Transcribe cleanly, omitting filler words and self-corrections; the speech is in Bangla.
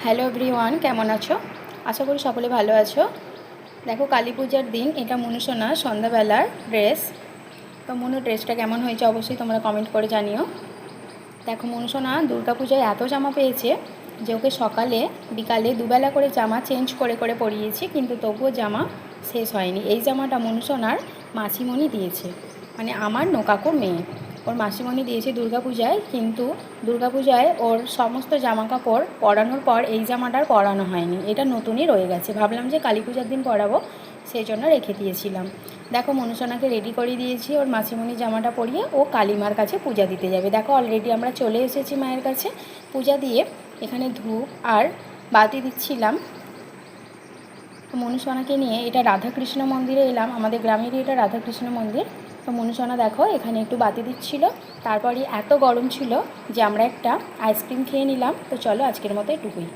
হ্যালো এভরিওয়ান, কেমন আছো? আশা করি সকলে ভালো আছো। দেখো, কালী পূজার দিন এটা মনুসোনা সন্ধ্যাবেলার ড্রেস। তো মনু ড্রেসটা কেমন হয়েছে অবশ্যই তোমরা কমেন্ট করে জানিও। দেখো, মনুসোনা দুর্গা পূজায় এত জামা পেয়েছে যে ওকে সকালে বিকালে দুবেলা করে জামা চেঞ্জ করে করে পরিয়েছি, কিন্তু তবুও জামা শেষ হয়নি। এই জামাটা মনুসোনার মাসিমণি দিয়েছে, মানে আমার নোকাকুর মেয়ে। ওর মাসিমণি দিয়েছে দুর্গাপূজায়, কিন্তু দুর্গাপূজায় ওর সমস্ত জামা কাপড় পরানোর পর এই জামাটার পরানো হয়নি, এটা নতুনই রয়ে গেছে। ভাবলাম যে কালী পূজার দিন পরাবো, সেই জন্য রেখে দিয়েছিলাম। দেখো, মনুসোনাকে রেডি করে দিয়েছি, ওর মাসিমণি জামাটা পরিয়ে ও কালীমার কাছে পূজা দিতে যাবে। দেখো, অলরেডি আমরা চলে এসেছি মায়ের কাছে। পূজা দিয়ে এখানে ধূপ আর বাতি দিচ্ছিলাম। তো মনুসোনাকে নিয়ে এটা রাধাকৃষ্ণ মন্দিরে এলাম, আমাদের গ্রামেরই এটা রাধাকৃষ্ণ মন্দির। তো মনুসোনা দেখো এখানে একটু বাতি দিচ্ছিল। তারপরই এত গরম ছিল যে আমরা একটা আইসক্রিম খেয়ে নিলাম। তো চলো, আজকের মতো এটুকুই।